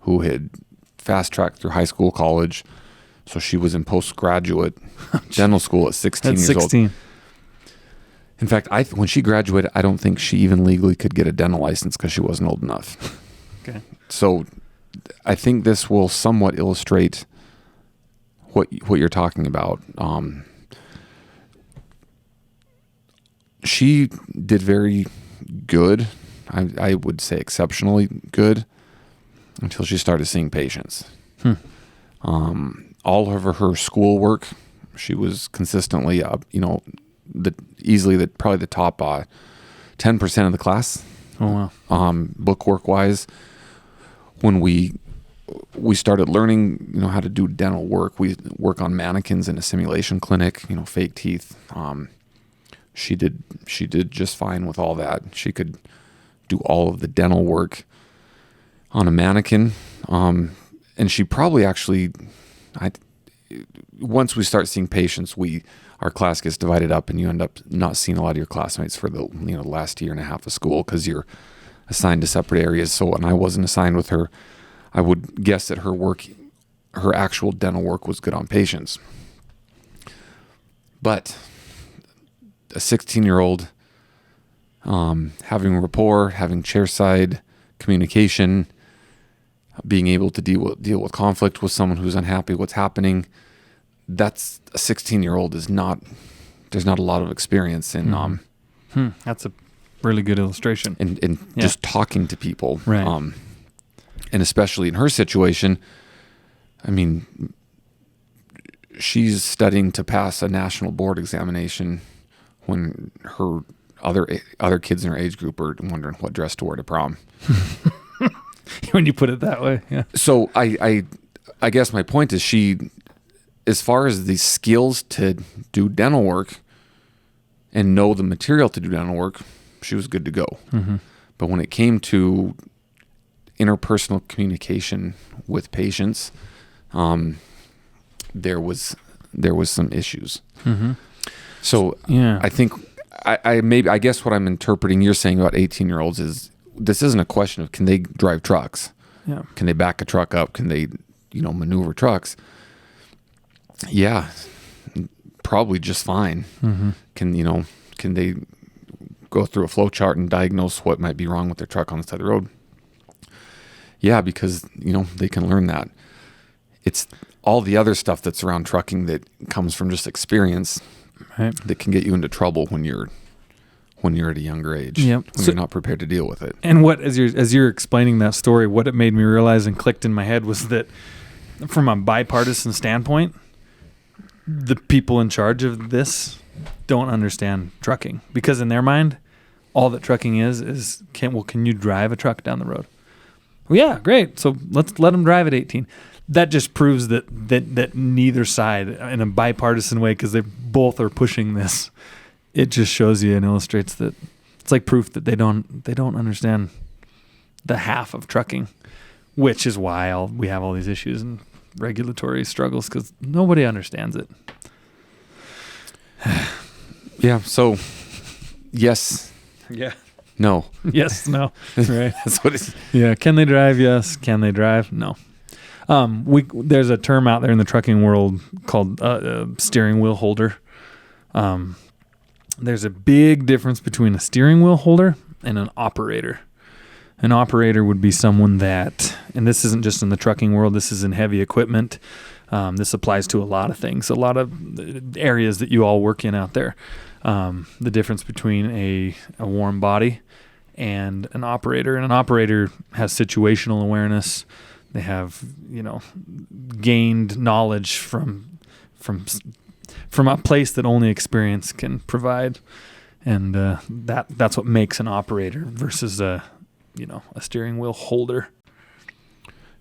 who had fast-tracked through high school, college. So she was in postgraduate dental school at 16 years 16. Old. In fact, when she graduated, I don't think she even legally could get a dental license because she wasn't old enough. Okay. So I think this will somewhat illustrate what you're talking about. She did very good. I would say exceptionally good until she started seeing patients. All of her schoolwork, she was consistently, probably the top 10% of the class. Oh wow! Bookwork wise, when we started learning, how to do dental work, we work on mannequins in a simulation clinic. Fake teeth. She did just fine with all that. She could do all of the dental work on a mannequin, and she probably actually. Once we start seeing patients, our class gets divided up, and you end up not seeing a lot of your classmates for the last year and a half of school because you're assigned to separate areas. So when I wasn't assigned with her, I would guess that her actual dental work was good on patients. But a 16-year-old having rapport, having chairside communication, being able to deal with conflict with someone who's unhappy what's happening, that's a 16-year-old there's not a lot of experience in that's a really good illustration. In just talking to people. Right. And especially in her situation, she's studying to pass a national board examination when her other kids in her age group are wondering what dress to wear to prom. When you put it that way, yeah. So I guess my point is as far as the skills to do dental work and know the material to do dental work, she was good to go. Mm-hmm. But when it came to interpersonal communication with patients, there was some issues. Mm-hmm. So yeah. I think I guess what I'm interpreting you're saying about 18-year-olds is this isn't a question of can they drive trucks? Yeah. Can they back a truck up? Can they, maneuver trucks? Yeah, probably just fine. Mm-hmm. Can they go through a flow chart and diagnose what might be wrong with their truck on the side of the road? Yeah, because, they can learn that. It's all the other stuff that's around trucking that comes from just experience, right, that can get you into trouble when you're when you're at a younger age. Yep. When you're not prepared to deal with it. And what, as you're explaining that story, what it made me realize and clicked in my head was that from a bipartisan standpoint, the people in charge of this don't understand trucking, because in their mind, all that trucking is can you drive a truck down the road? Well, yeah, great. So let's let them drive at 18. That just proves that neither side, in a bipartisan way, because they both are pushing this, it just shows you and illustrates that it's like proof that they don't understand the half of trucking, which is why we have all these issues and regulatory struggles, because nobody understands it. Yeah. So, yes. Yeah. No. Yes. No. Right. That's what it's. Yeah. Can they drive? Yes. Can they drive? No. There's a term out there in the trucking world called steering wheel holder. There's a big difference between a steering wheel holder and an operator. An operator would be someone that, and this isn't just in the trucking world, this is in heavy equipment. This applies to a lot of things, a lot of areas that you all work in out there. The difference between a warm body and an operator. And an operator has situational awareness. They have, gained knowledge from a place that only experience can provide. And that's what makes an operator versus a steering wheel holder.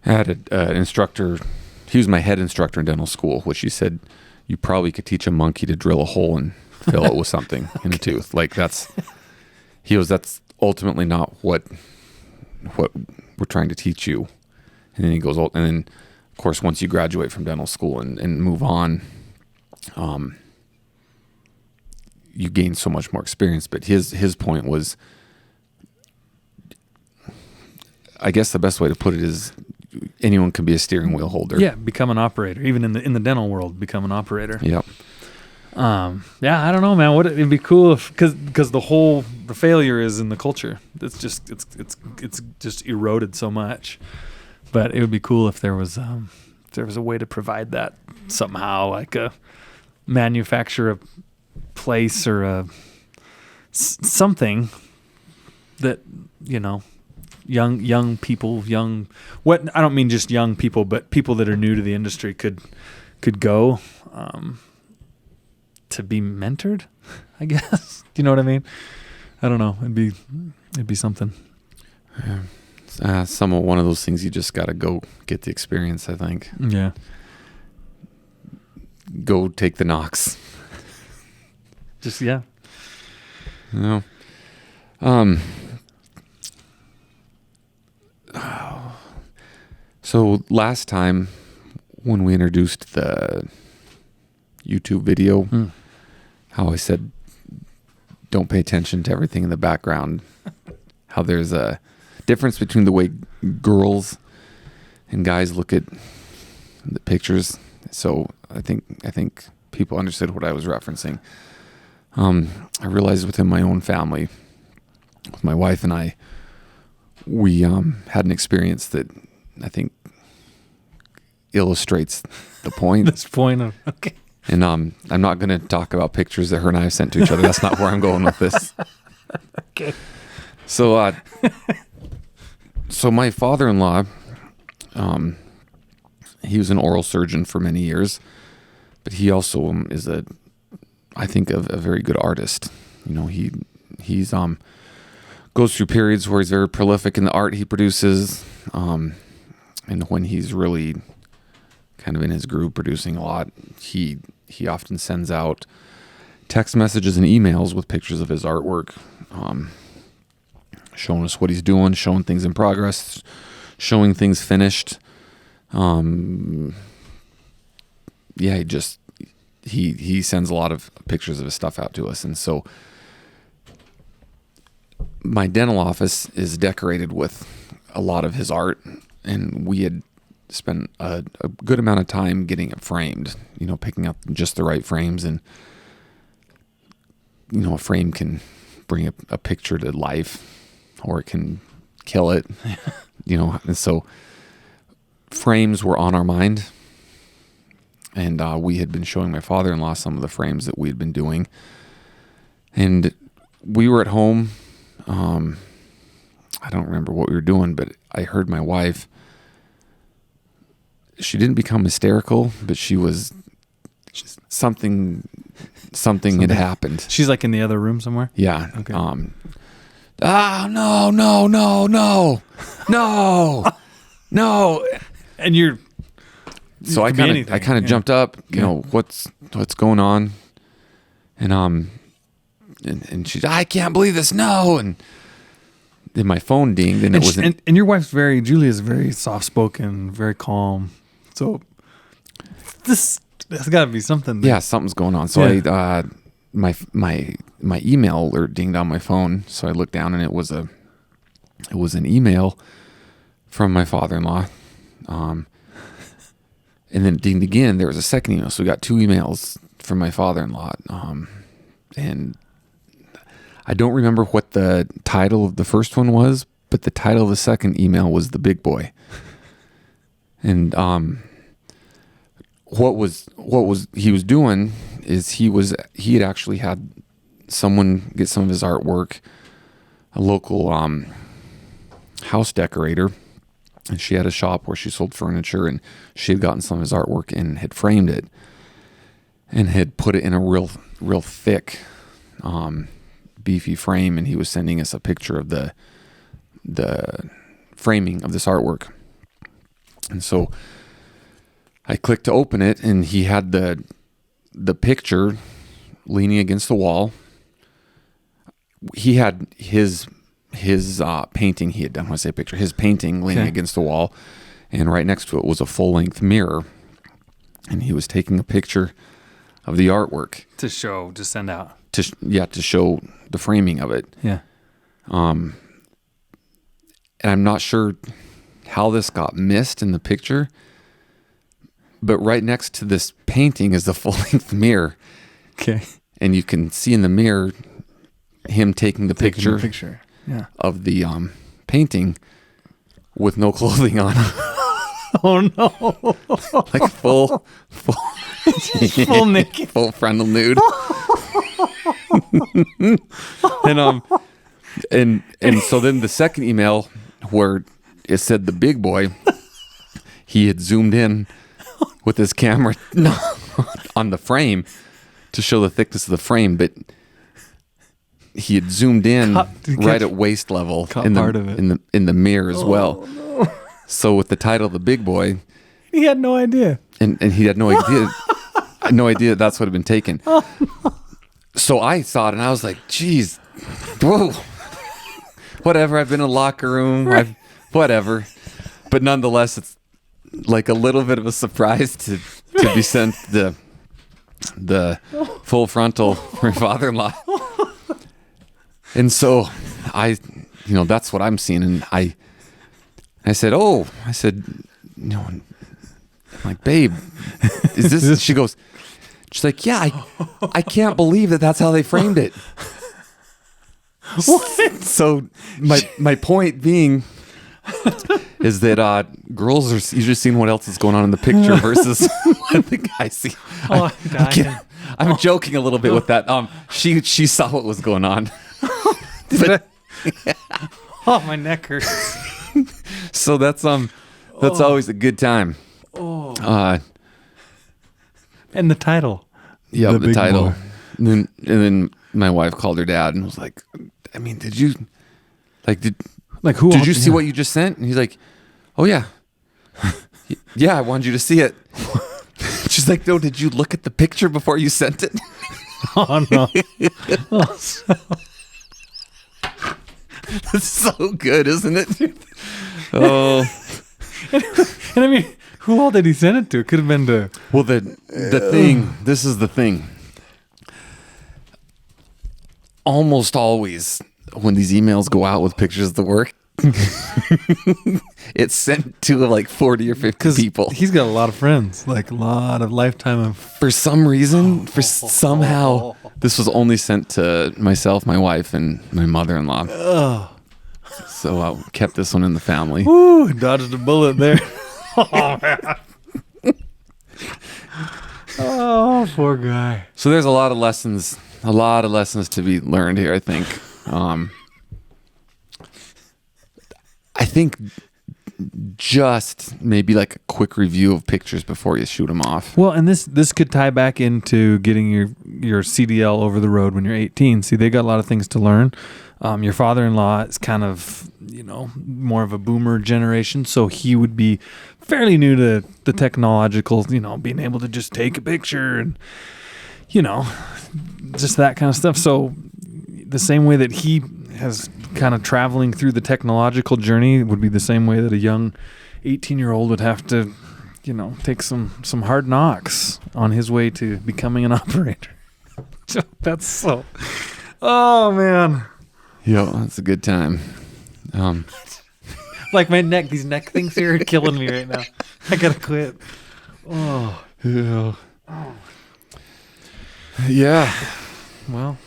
I had an instructor. He was my head instructor in dental school, which he said you probably could teach a monkey to drill a hole and fill it with something in a tooth. Like that's ultimately not what we're trying to teach you. And then he goes, and then of course, once you graduate from dental school and move on, you gain so much more experience. But his point was, I guess the best way to put it is anyone can be a steering wheel holder. Yeah, become an operator. Even in the dental world, become an operator. Yep. Yeah, I don't know, man. It'd be cool if because the failure is in the culture. It's just eroded so much. But it would be cool if there was a way to provide that somehow, like a manufacture a place or something that young people, I don't mean just young people, but people that are new to the industry could go to be mentored, I guess. Do you know what I mean? I don't know. It'd be something. Yeah. One of those things you just got to go get the experience, I think. Yeah. Go take the knocks. Just, yeah. No. So last time when we introduced the YouTube video, how I said, don't pay attention to everything in the background, how there's a difference between the way girls and guys look at the pictures. So I think people understood what I was referencing. I realized within my own family, with my wife and I, we had an experience that I think illustrates the point. This point of, okay. And I'm not going to talk about pictures that her and I have sent to each other. That's not where I'm going with this. Okay. So, so my father-in-law, he was an oral surgeon for many years, but he also is I think a very good artist. He's goes through periods where he's very prolific in the art he produces, and when he's really kind of in his groove producing a lot, he often sends out text messages and emails with pictures of his artwork, showing us what he's doing, showing things in progress, showing things finished. He sends a lot of pictures of his stuff out to us. And so my dental office is decorated with a lot of his art, and we had spent a good amount of time getting it framed, picking up just the right frames. And, a frame can bring a picture to life, or it can kill it, and so frames were on our mind. And we had been showing my father-in-law some of the frames that we had been doing. And we were at home. I don't remember what we were doing, but I heard my wife. She didn't become hysterical, but she was something had happened. She's like in the other room somewhere? Yeah. Okay. No. And you're... So I kind of jumped up, you know, what's going on? And she's, I can't believe this. No. And then my phone dinged and it wasn't. And your wife's Julia's very soft spoken, very calm. So there's got to be something there. Yeah, something's going on. So I my email alert dinged on my phone. So I looked down and it was an email from my father-in-law. And then it dinged again. There was a second email. So we got 2 emails from my father-in-law. And I don't remember what the title of the first one was, but the title of the second email was The Big Boy. And what he was doing is he had actually had someone get some of his artwork, a local house decorator, and she had a shop where she sold furniture, and she had gotten some of his artwork and had framed it and had put it in a real thick beefy frame, and he was sending us a picture of the framing of this artwork. And so I clicked to open it, and he had the picture leaning against the wall. He had his painting he had done. When I say picture, his painting leaning against the wall, and right next to it was a full-length mirror, and he was taking a picture of the artwork to send out to show the framing of it. Yeah. And I'm not sure how this got missed in the picture, but right next to this painting is the full-length mirror. Okay. And you can see in the mirror him taking the picture of the painting with no clothing on. Oh no. Like full naked. Full frontal nude. And so then the second email where it said The Big Boy, he had zoomed in with his camera on the frame to show the thickness of the frame, but he had zoomed in right at waist level in the mirror as well. No. So with the title The Big Boy, he had no idea. And he had no idea that's what had been taken. Oh, no. So I saw it and I was like, geez, whoa, whatever. I've been in a locker room, whatever. But nonetheless, it's like a little bit of a surprise to be sent the full frontal from your father-in-law. And so that's what I'm seeing. And I said, I'm like, babe, is this? She's like, yeah, I can't believe that's how they framed it. What? So my point being is that girls are usually seeing what else is going on in the picture versus what the guys see. I'm joking a little bit with that. She saw what was going on. Oh, my neck hurts. So that's always a good time. Oh. And the title. Yeah, the title. And then my wife called her dad and was like, I mean, did you see what you just sent? And he's like, oh yeah. Yeah, I wanted you to see it. She's like, no, did you look at the picture before you sent it? Oh no. That's so good, isn't it? Oh. And I mean, who all did he send it to? It could have been to... Well, the thing, this is the thing. Almost always, when these emails go out with pictures of the work, it's sent to like 40 or 50 people. He's got a lot of friends, like a lot of lifetime of... For some reason, somehow, this was only sent to myself, my wife, and my mother-in-law. Oh. So I kept this one in the family. Woo, dodged a bullet there. Oh, man. Oh, poor guy. So there's a lot of lessons A lot of lessons to be learned here, I think. I think just maybe like a quick review of pictures before you shoot them off. Well, and this could tie back into getting your CDL over the road when you're 18. See, they got a lot of things to learn. Your father-in-law is kind of, more of a boomer generation, so he would be fairly new to the technological, being able to just take a picture and, just that kind of stuff. So the same way that he has kind of traveling through the technological journey would be the same way that a young 18-year-old would have to, take some hard knocks on his way to becoming an operator. That's so... Oh, man. Yo, that's a good time. Like my neck, these neck things here are killing me right now. I gotta quit. Oh. Yeah. Yeah. Well,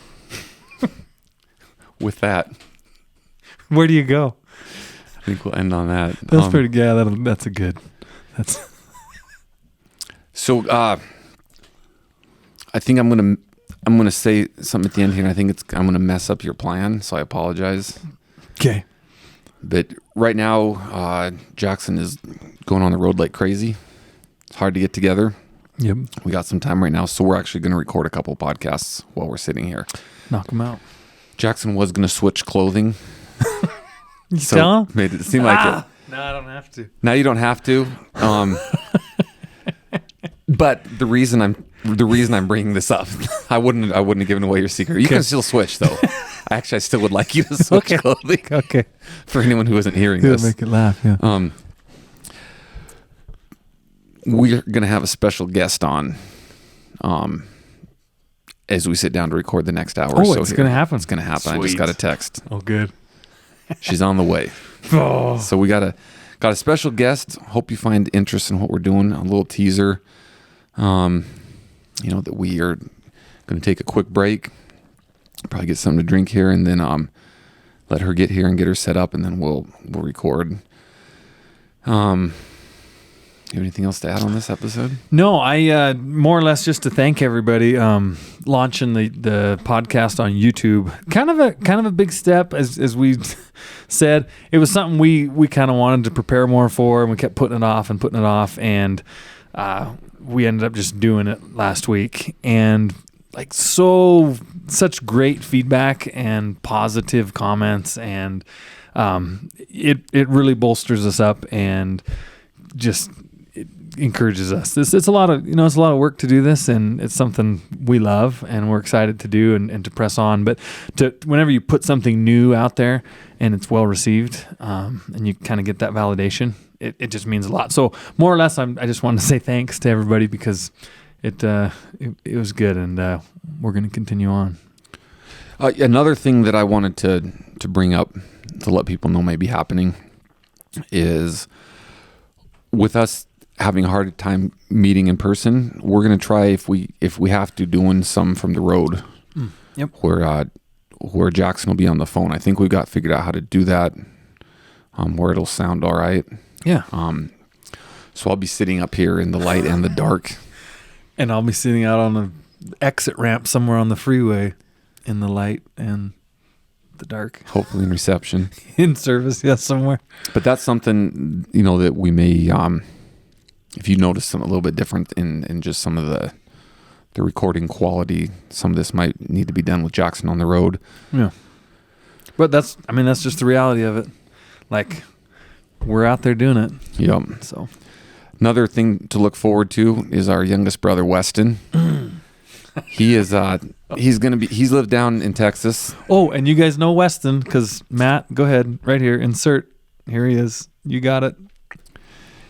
with that, where do you go? I think we'll end on that. That's pretty good. Yeah, that's a good. That's so. I think I'm gonna say something at the end here, and I think I'm gonna mess up your plan. So I apologize. okay. But right now, Jackson is going on the road like crazy. It's hard to get together. Yep. We got some time right now, so we're actually going to record a couple podcasts while we're sitting here. Knock them out. Jackson was going to switch clothing. You tell him? Made it seem like it. No, I don't have to. Now you don't have to. But the reason I'm bringing this up, I wouldn't have given away your secret. You can still switch though. I still would like you to switch clothing. Okay. For anyone who isn't hearing It'll this, make it laugh. Yeah. We're gonna have a special guest on, as we sit down to record the next hour. Oh, it's gonna happen. It's gonna happen. Sweet. I just got a text. Oh, good. She's on the way. Oh. So we got a special guest. Hope you find interest in what we're doing. A little teaser. That we are going to take a quick break, probably get something to drink here, and then let her get here and get her set up, and then we'll record. You have anything else to add on this episode? No, I more or less just to thank everybody launching the podcast on YouTube. Kind of a big step, as we said. It was something we kind of wanted to prepare more for, and we kept putting it off, and we ended up just doing it last week, and like such great feedback and positive comments, and it really bolsters us up and just it encourages us. It's a lot of it's a lot of work to do this, and it's something we love and we're excited to do and to press on. But whenever you put something new out there and it's well received, and you kind of get that validation, it just means a lot. So more or less, I just wanted to say thanks to everybody because it was good, and we're going to continue on. Another thing that I wanted to bring up to let people know may be happening is with us having a hard time meeting in person, we're going to try if we have to doing some from the road. Yep. Where Jackson will be on the phone. I think we got figured out how to do that. Where it'll sound all right. Yeah. So I'll be sitting up here in the light and the dark. And I'll be sitting out on the exit ramp somewhere on the freeway in the light and the dark. Hopefully in reception. In service, yes, somewhere. But that's something, that we may, if you notice something a little bit different in just some of the recording quality, some of this might need to be done with Jackson on the road. Yeah. But that's just the reality of it. Like, we're out there doing it. Yep. So another thing to look forward to is our youngest brother, Weston. He is, he's lived down in Texas. Oh, and you guys know Weston because Matt, go ahead, right here, insert. Here he is. You got it.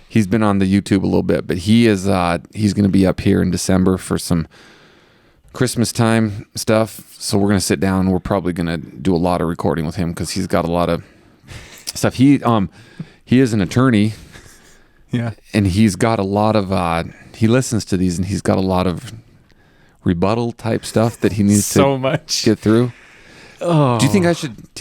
He's been on the YouTube a little bit, but he's going to be up here in December for some Christmas time stuff. So we're going to sit down. We're probably going to do a lot of recording with him because he's got a lot of stuff. He is an attorney. Yeah. And he's got a lot of, he listens to these and he's got a lot of rebuttal type stuff that he needs to get through. Oh. Do you think I should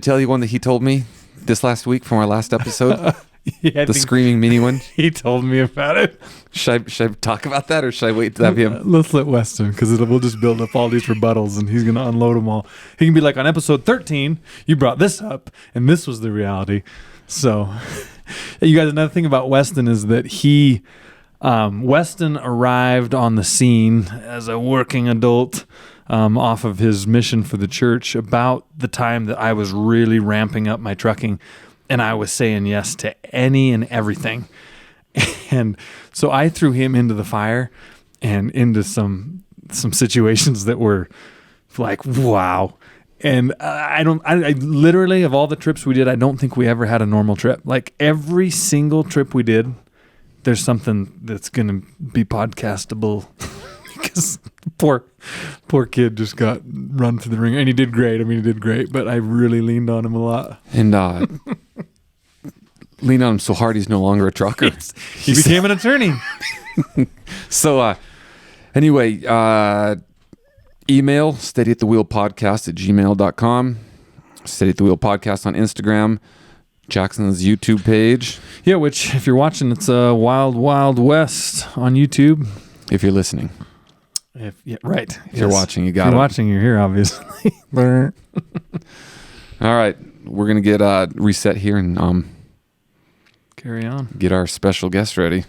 tell you one that he told me this last week from our last episode? Yeah, I The think screaming mini one. he told me about it. Should I talk about that, or should I wait to have him? Let's let Weston, because we'll just build up all these rebuttals, and he's going to unload them all. He can be like, on episode 13, you brought this up, and this was the reality. So, you guys, another thing about Weston is that Weston arrived on the scene as a working adult off of his mission for the church about the time that I was really ramping up my trucking, and I was saying yes to any and everything. And so I threw him into the fire and into some situations that were like, wow. And I literally, of all the trips we did, I don't think we ever had a normal trip. Like every single trip we did, there's something that's going to be podcastable because poor kid just got run through the ringer, and he did great. I mean, he did great, but I really leaned on him a lot. And lean on him so hard he's no longer a trucker. He became an attorney. So anyway, email steadyatthewheelpodcast@gmail.com. Steady at the Wheel Podcast on Instagram. Jackson's YouTube page. Yeah, which if you're watching, it's a Wild Wild West on YouTube. If you're listening. Right. If you're watching, you got it. If you're watching, you're here, obviously. All right. We're going to get reset here and carry on. Get our special guest ready.